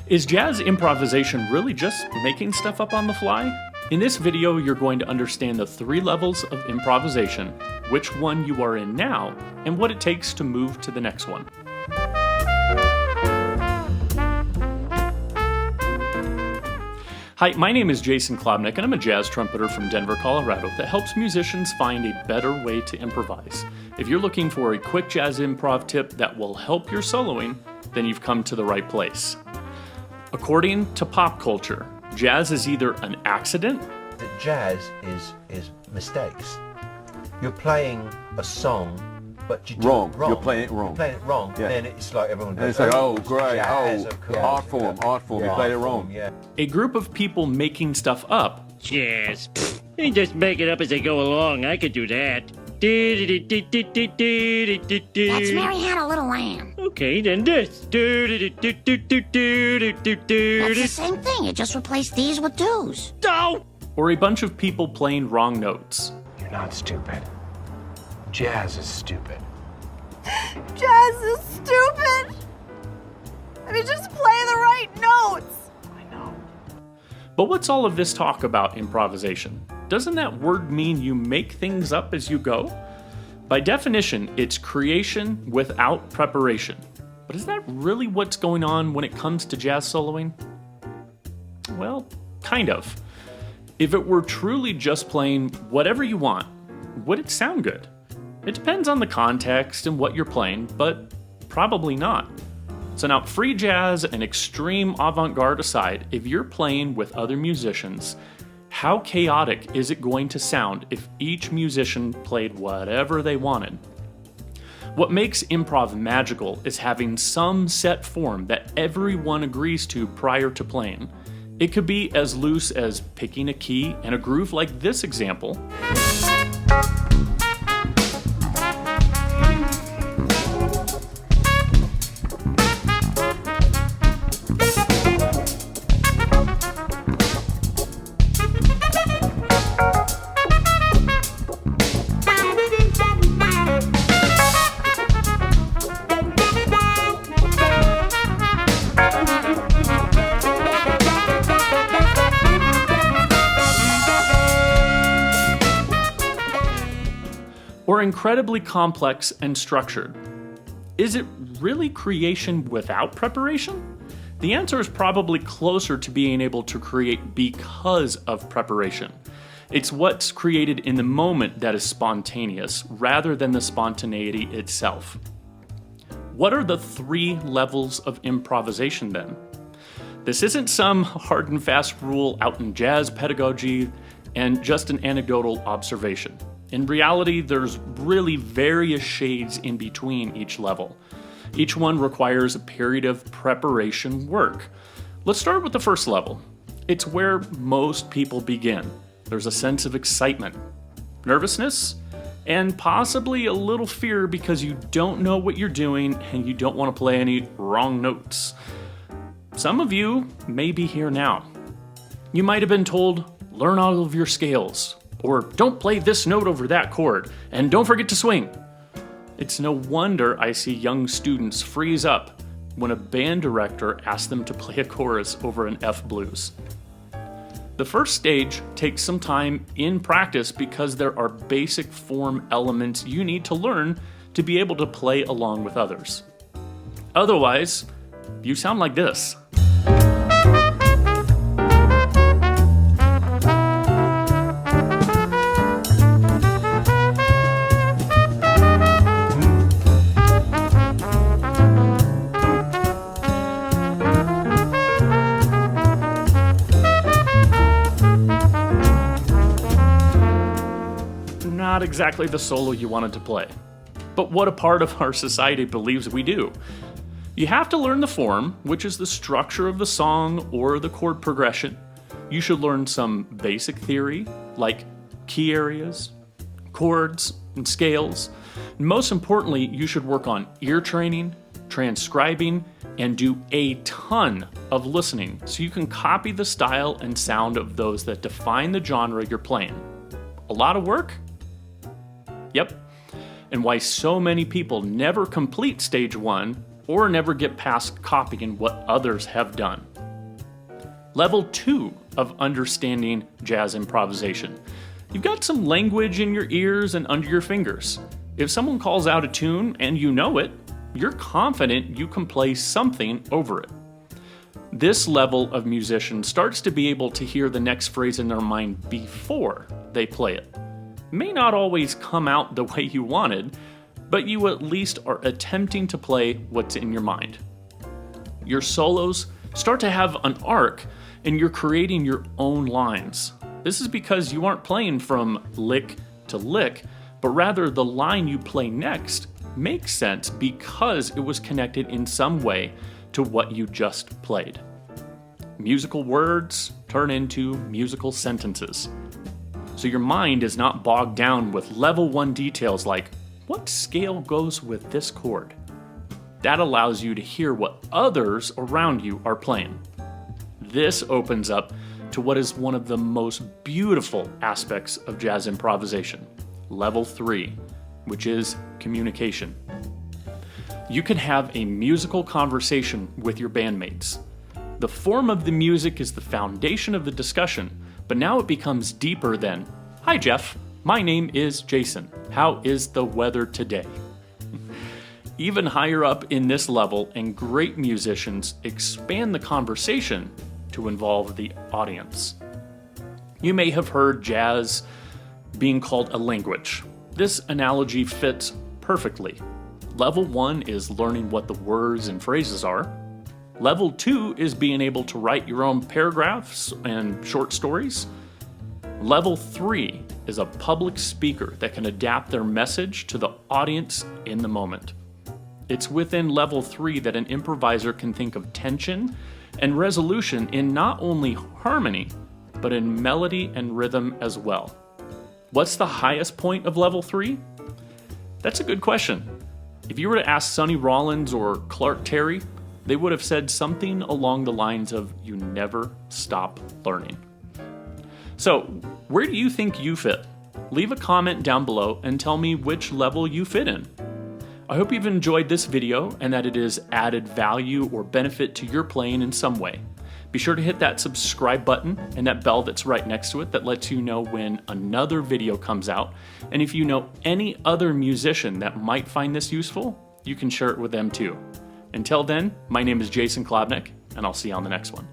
Is jazz improvisation really just making stuff up on the fly? In this video, you're going to understand the 3 levels of improvisation, which one you are in now, and what it takes to move to the next one. Hi, my name is Jason Klobnak and I'm a jazz trumpeter from Denver, Colorado that helps musicians find a better way to improvise. If you're looking for a quick jazz improv tip that will help your soloing, then you've come to the right place. According to pop culture, jazz is either an accident. The jazz is mistakes. You're playing a song, but you do wrong. it wrong. You're playing it wrong. You're playing it wrong, Yeah. then it's like everyone And goes, it's like, oh, it's great, jazz, oh, of course. art form, you played it wrong. Yeah. A group of people making stuff up. Jazz. They just make it up as they go along. I could do that. That's Mary Had a Little Lamb. Okay, then this. That's the same thing. You just replace these with do's. Oh! Or a bunch of people playing wrong notes. You're not stupid. Jazz is stupid. Jazz is stupid! I mean, just play the right notes! I know. But what's all of this talk about improvisation? Doesn't that word mean you make things up as you go? By definition, it's creation without preparation. But is that really what's going on when it comes to jazz soloing? Well, kind of. If it were truly just playing whatever you want, would it sound good? It depends on the context and what you're playing, but probably not. So now, free jazz and extreme avant-garde aside, if you're playing with other musicians, how chaotic is it going to sound if each musician played whatever they wanted? What makes improv magical is having some set form that everyone agrees to prior to playing. It could be as loose as picking a key and a groove like this example. Or incredibly complex and structured. Is it really creation without preparation? The answer is probably closer to being able to create because of preparation. It's what's created in the moment that is spontaneous, rather than the spontaneity itself. What are the 3 levels of improvisation then? This isn't some hard and fast rule out in jazz pedagogy and just an anecdotal observation. In reality, there's really various shades in between each level. Each one requires a period of preparation work. Let's start with the first level. It's where most people begin. There's a sense of excitement, nervousness, and possibly a little fear because you don't know what you're doing and you don't want to play any wrong notes. Some of you may be here now. You might have been told, learn all of your scales, or don't play this note over that chord, and don't forget to swing. It's no wonder I see young students freeze up when a band director asks them to play a chorus over an F blues. The first stage takes some time in practice because there are basic form elements you need to learn to be able to play along with others. Otherwise, you sound like this. Not exactly the solo you wanted to play, but what a part of our society believes we do. You have to learn the form, which is the structure of the song or the chord progression. You should learn some basic theory, like key areas, chords, and scales. And most importantly, you should work on ear training, transcribing, and do a ton of listening so you can copy the style and sound of those that define the genre you're playing. A lot of work? Yep. And why so many people never complete stage 1 or never get past copying what others have done. Level 2 of understanding jazz improvisation. You've got some language in your ears and under your fingers. If someone calls out a tune and you know it, you're confident you can play something over it. This level of musician starts to be able to hear the next phrase in their mind before they play it. May not always come out the way you wanted, but you at least are attempting to play what's in your mind. Your solos start to have an arc, and you're creating your own lines. This is because you aren't playing from lick to lick, but rather the line you play next makes sense because it was connected in some way to what you just played. Musical words turn into musical sentences. So your mind is not bogged down with level 1 details like, what scale goes with this chord? That allows you to hear what others around you are playing. This opens up to what is one of the most beautiful aspects of jazz improvisation, level 3, which is communication. You can have a musical conversation with your bandmates. The form of the music is the foundation of the discussion, but now it becomes deeper than, "Hi Jeff, my name is Jason. How is the weather today?" Even higher up in this level, and great musicians expand the conversation to involve the audience. You may have heard jazz being called a language. This analogy fits perfectly. Level 1 is learning what the words and phrases are. Level 2 is being able to write your own paragraphs and short stories. Level 3 is a public speaker that can adapt their message to the audience in the moment. It's within level 3 that an improviser can think of tension and resolution in not only harmony, but in melody and rhythm as well. What's the highest point of level 3? That's a good question. If you were to ask Sonny Rollins or Clark Terry, they would have said something along the lines of, "You never stop learning." So, where do you think you fit? Leave a comment down below and tell me which level you fit in. I hope you've enjoyed this video and that it has added value or benefit to your playing in some way. Be sure to hit that subscribe button and that bell that's right next to it that lets you know when another video comes out. And if you know any other musician that might find this useful, you can share it with them too. Until then, my name is Jason Klobnak, and I'll see you on the next one.